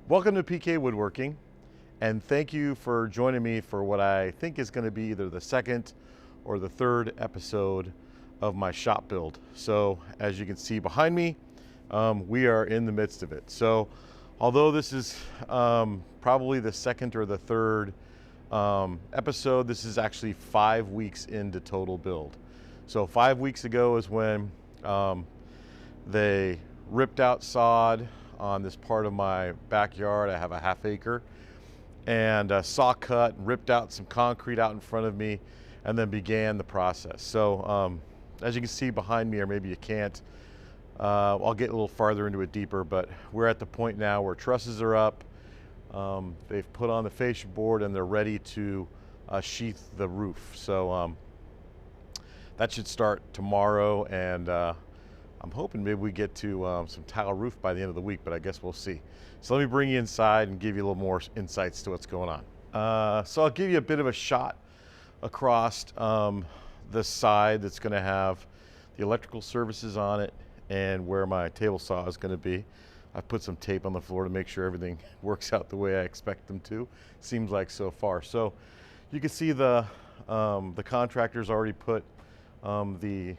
Welcome to PK Woodworking, and thank you for joining me for what I think is going to be either the second or the third episode of my shop build. So as you can see behind me, we are in the midst of it. So although this is probably the second or the third episode, this is actually 5 weeks into total build. So 5 weeks ago is when they ripped out sod on this part of my backyard. I have a ½ acre, and saw cut, ripped out some concrete out in front of me, and then began the process. So as you can see behind me, or maybe you can't, I'll get a little farther into it deeper, but we're at the point now where trusses are up. They've put on the fascia board and they're ready to sheath the roof. So that should start tomorrow, and I'm hoping maybe we get to some tile roof by the end of the week, but I guess we'll see. So let me bring you inside and give you a little more insights to what's going on. So I'll give you a bit of a shot across the side that's going to have the electrical services on it and where my table saw is going to be. I put some tape on the floor to make sure everything works out the way I expect them to. Seems like so far. So you can see the contractor's already put the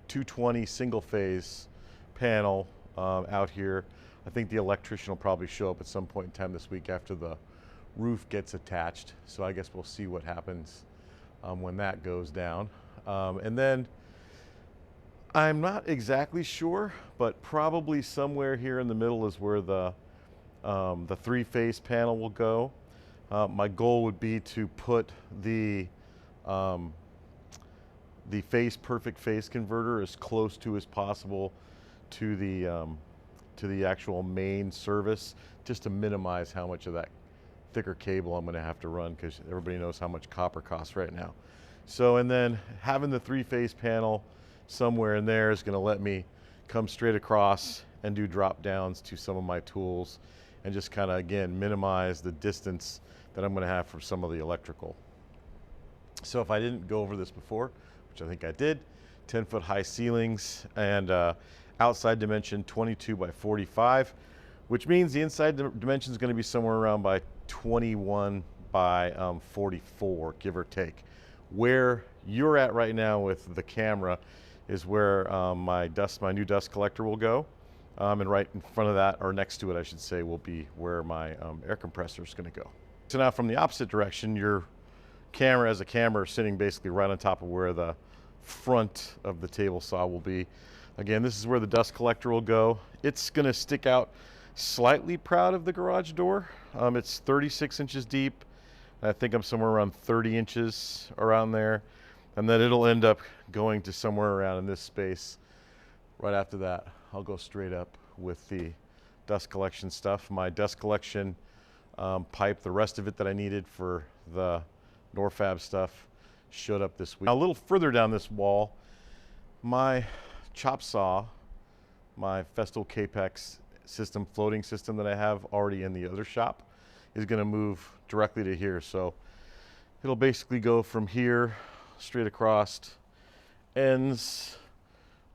220 single phase panel out here. I think the electrician will probably show up at some point in time this week after the roof gets attached. So I guess we'll see what happens when that goes down. And then I'm not exactly sure, but probably somewhere here in the middle is where the 3-phase panel will go. My goal would be to put the perfect phase converter as close to as possible to the actual main service, just to minimize how much of that thicker cable I'm going to have to run, because everybody knows how much copper costs right now. So, and then having the 3-phase panel somewhere in there is going to let me come straight across and do drop downs to some of my tools, and just kind of, again, minimize the distance that I'm going to have for some of the electrical. So if I didn't go over this before, which I think I did, 10-foot high ceilings, and outside dimension 22 by 45, which means the inside dimension is going to be somewhere around by 21 by 44, give or take. Where you're at right now with the camera is where my new dust collector will go, and right in front of that, or next to it I should say, will be where my air compressor is going to go. So now from the opposite direction, your camera as a camera sitting basically right on top of where the front of the table saw will be. Again, this is where the dust collector will go. It's going to stick out slightly proud of the garage door. It's 36 inches deep. I think I'm somewhere around 30 inches around there. And then it'll end up going to somewhere around in this space. Right after that, I'll go straight up with the dust collection stuff. My dust collection pipe, the rest of it that I needed for the Norfab stuff, showed up this week. Now, a little further down this wall, my chop saw, my Festool Capex system, floating system that I have already in the other shop, is going to move directly to here. So it'll basically go from here straight across, ends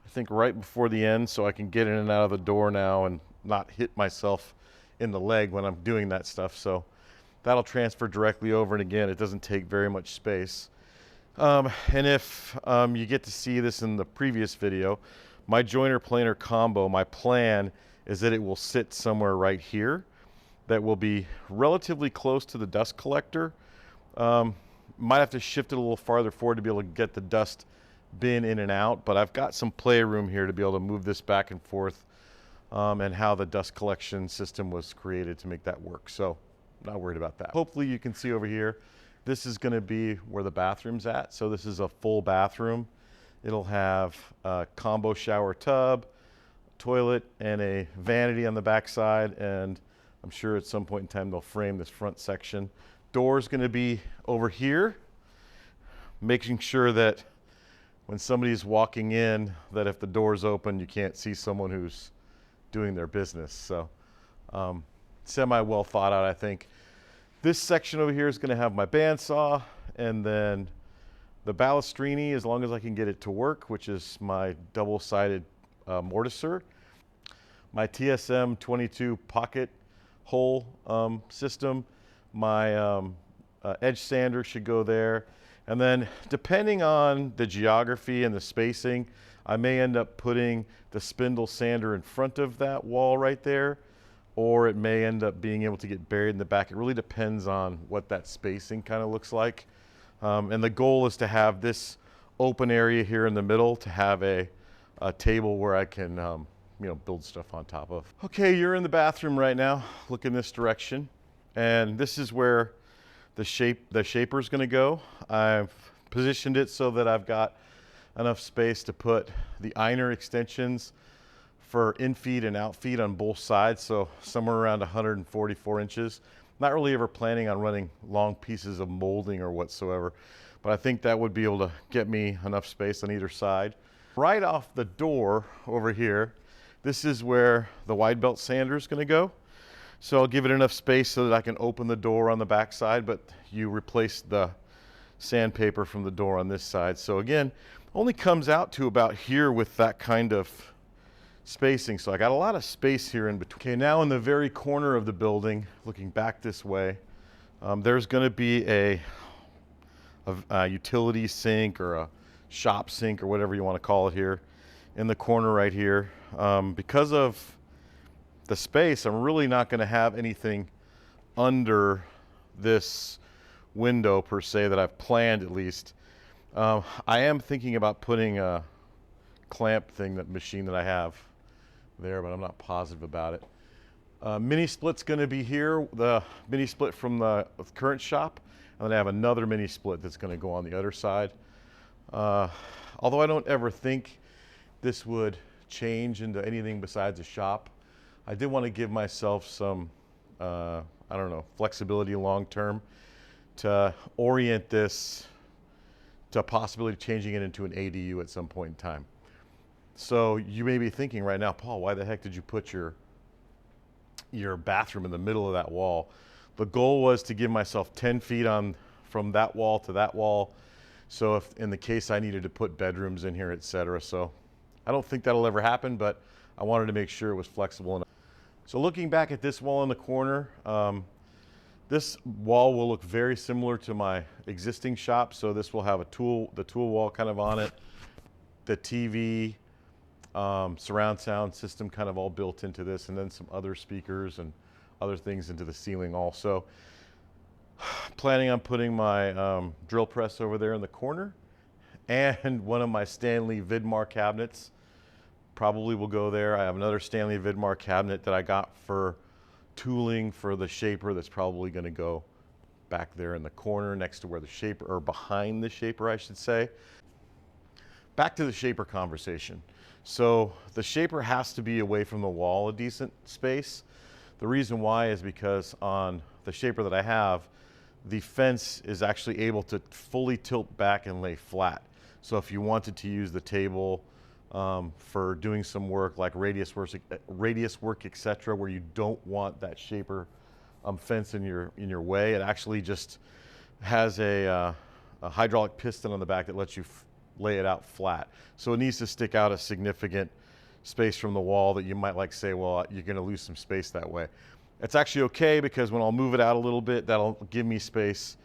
I think right before the end, so I can get in and out of the door now and not hit myself in the leg when I'm doing that stuff. So that'll transfer directly over, and again, it doesn't take very much space. And if you get to see this in the previous video, my joiner planer combo, my plan is that it will sit somewhere right here that will be relatively close to the dust collector. Might have to shift it a little farther forward to be able to get the dust bin in and out, but I've got some play room here to be able to move this back and forth, and how the dust collection system was created to make that work. So I'm not worried about that. Hopefully you can see over here, this is going to be where the bathroom's at. So this is a full bathroom. It'll have a combo shower tub, toilet, and a vanity on the back side, and I'm sure at some point in time they'll frame this front section. Door's going to be over here, making sure that when somebody's walking in, that if the door's open, you can't see someone who's doing their business. So semi well thought out, I think. This section over here is going to have my bandsaw, and then the balustrini, as long as I can get it to work, which is my double-sided mortiser. My TSM 22 pocket hole system. My edge sander should go there. And then depending on the geography and the spacing, I may end up putting the spindle sander in front of that wall right there, or it may end up being able to get buried in the back. It really depends on what that spacing kind of looks like. And the goal is to have this open area here in the middle to have a table where I can you know, build stuff on top of. Okay, you're in the bathroom right now. Look in this direction. And this is where the shaper is going to go. I've positioned it so that I've got enough space to put the iron extensions for in-feed and out-feed on both sides, so somewhere around 144 inches. Not really ever planning on running long pieces of molding or whatsoever, but I think that would be able to get me enough space on either side. Right off the door over here, this is where the wide belt sander is going to go. So I'll give it enough space so that I can open the door on the back side, but you replace the sandpaper from the door on this side. So again, only comes out to about here with that kind of spacing. So I got a lot of space here in between. Okay, now in the very corner of the building, looking back this way, there's going to be a utility sink or a shop sink or whatever you want to call it here in the corner right here. Because of the space, I'm really not going to have anything under this window per se that I've planned, at least. I am thinking about putting a clamp thing, that machine that I have there, but I'm not positive about it. Mini split's going to be here, the mini split from the current shop, and then I have another mini split that's going to go on the other side. Although I don't ever think this would change into anything besides a shop, I did want to give myself some, I don't know, flexibility long term to orient this to a possibility of changing it into an ADU at some point in time. So you may be thinking right now, Paul, why the heck did you put your bathroom in the middle of that wall? The goal was to give myself 10 feet from that wall to that wall. So if in the case I needed to put bedrooms in here, etc. So I don't think that'll ever happen, but I wanted to make sure it was flexible enough. So looking back at this wall in the corner, this wall will look very similar to my existing shop. So this will have the tool wall kind of on it, the TV, surround sound system kind of all built into this, and then some other speakers and other things into the ceiling also. Planning on putting my drill press over there in the corner, and one of my Stanley Vidmar cabinets probably will go there. I have another Stanley Vidmar cabinet that I got for tooling for the shaper that's probably going to go back there in the corner next to where the shaper, or behind the shaper I should say. Back to the shaper conversation. So the shaper has to be away from the wall a decent space. The reason why is because on the shaper that I have, the fence is actually able to fully tilt back and lay flat. So if you wanted to use the table for doing some work like radius work, etc., where you don't want that shaper fence in your way, it actually just has a hydraulic piston on the back that lets you lay it out flat. So it needs to stick out a significant space from the wall that you might like say, well, you're going to lose some space that way. It's actually okay, because when I'll move it out a little bit, that'll give me space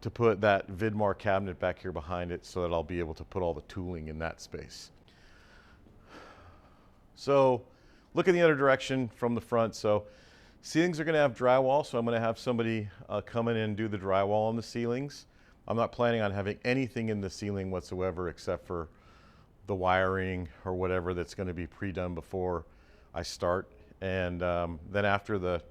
to put that Vidmar cabinet back here behind it, so that I'll be able to put all the tooling in that space. So look in the other direction from the front. So ceilings are going to have drywall, so I'm going to have somebody come in and do the drywall on the ceilings. I'm not planning on having anything in the ceiling whatsoever except for the wiring or whatever that's going to be pre-done before I start. And then after the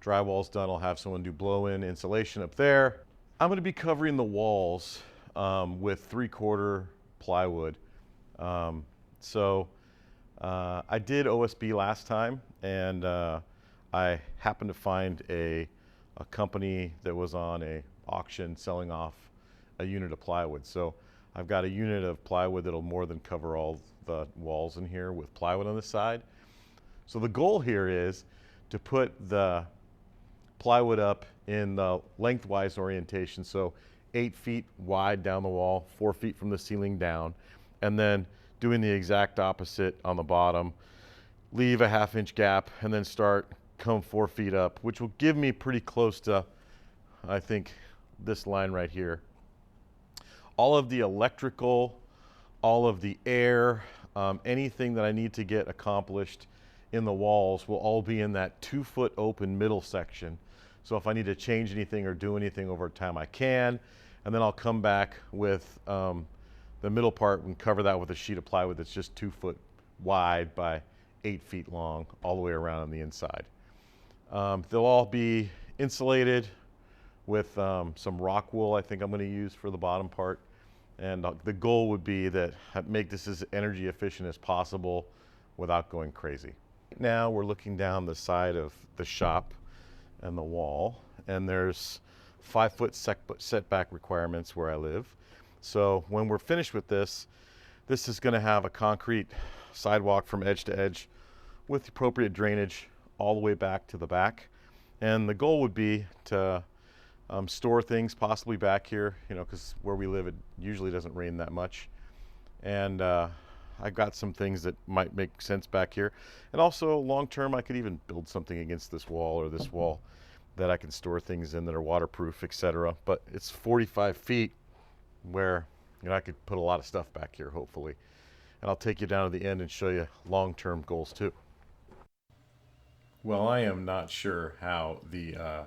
drywall's done, I'll have someone do blow-in insulation up there. I'm going to be covering the walls with 3/4 plywood. I did OSB last time, and I happened to find a company that was on a auction selling off a unit of plywood. So I've got a unit of plywood that'll more than cover all the walls in here with plywood on the side. So the goal here is to put the plywood up in the lengthwise orientation, so 8 feet wide down the wall, 4 feet from the ceiling down, and then doing the exact opposite on the bottom. Leave a 1/2 inch gap and then start come 4 feet up, which will give me pretty close to, I think, this line right here. All of the electrical, all of the air, anything that I need to get accomplished in the walls will all be in that 2 foot open middle section. So if I need to change anything or do anything over time, I can. And then I'll come back with the middle part and cover that with a sheet of plywood that's just 2 foot wide by 8 feet long all the way around on the inside. They'll all be insulated with some rock wool I think I'm going to use for the bottom part. And the goal would be that make this as energy efficient as possible without going crazy. Now we're looking down the side of the shop and the wall, and there's 5 foot setback requirements where I live. So when we're finished with this, this is going to have a concrete sidewalk from edge to edge with appropriate drainage all the way back to the back. And the goal would be to store things possibly back here, you know, because where we live it usually doesn't rain that much. And I've got some things that might make sense back here. And also long term I could even build something against this wall or this wall that I can store things in that are waterproof, etc. But it's 45 feet where, you know, I could put a lot of stuff back here hopefully. And I'll take you down to the end and show you long-term goals too. Well, I am not sure how the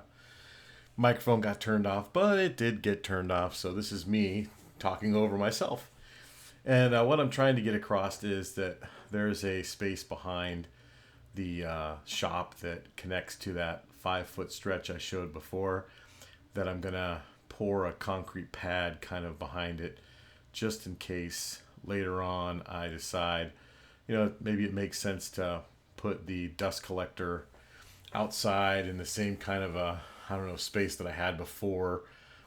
microphone got turned off, but it did get turned off. So this is me talking over myself. And what I'm trying to get across is that there's a space behind the shop that connects to that 5 foot stretch I showed before, that I'm gonna pour a concrete pad kind of behind it, just in case later on I decide, you know, maybe it makes sense to put the dust collector outside in the same kind of a, I don't know, space that I had before,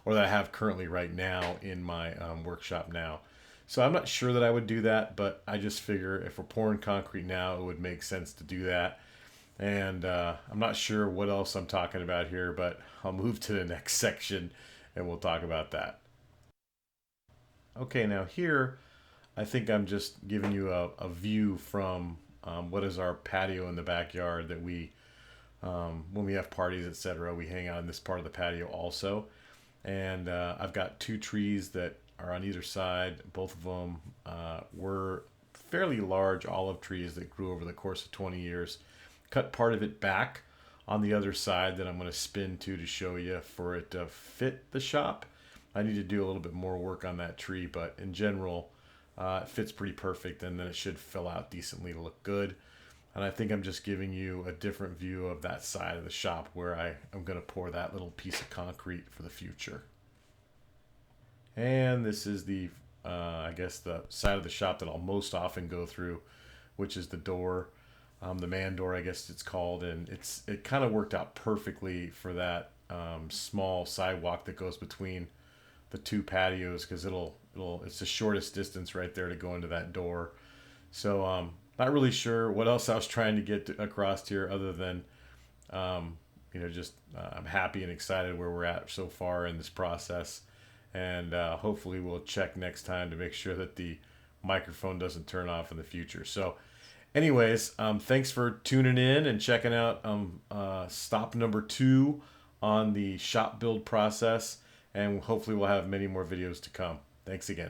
or that I have currently right now in my workshop now. So I'm not sure that I would do that, but I just figure if we're pouring concrete now, it would make sense to do that. And I'm not sure what else I'm talking about here, but I'll move to the next section and we'll talk about that. Okay, now here, I think I'm just giving you a view from what is our patio in the backyard that we, when we have parties, etc., we hang out in this part of the patio also. And I've got 2 trees that are on either side. Both of them were fairly large olive trees that grew over the course of 20 years. Cut part of it back on the other side that I'm going to spin to show you for it to fit the shop. I need to do a little bit more work on that tree, but in general, it fits pretty perfect, and then it should fill out decently to look good. And I think I'm just giving you a different view of that side of the shop where I'm going to pour that little piece of concrete for the future. And this is the, I guess the side of the shop that I'll most often go through, which is the door, the man door, I guess it's called. And it kind of worked out perfectly for that small sidewalk that goes between the 2 patios, because it's the shortest distance right there to go into that door. So not really sure what else I was trying to get across here other than you know, just I'm happy and excited where we're at so far in this process. And hopefully we'll check next time to make sure that the microphone doesn't turn off in the future. So anyways, thanks for tuning in and checking out stop number 2 on the shop build process. And hopefully we'll have many more videos to come. Thanks again.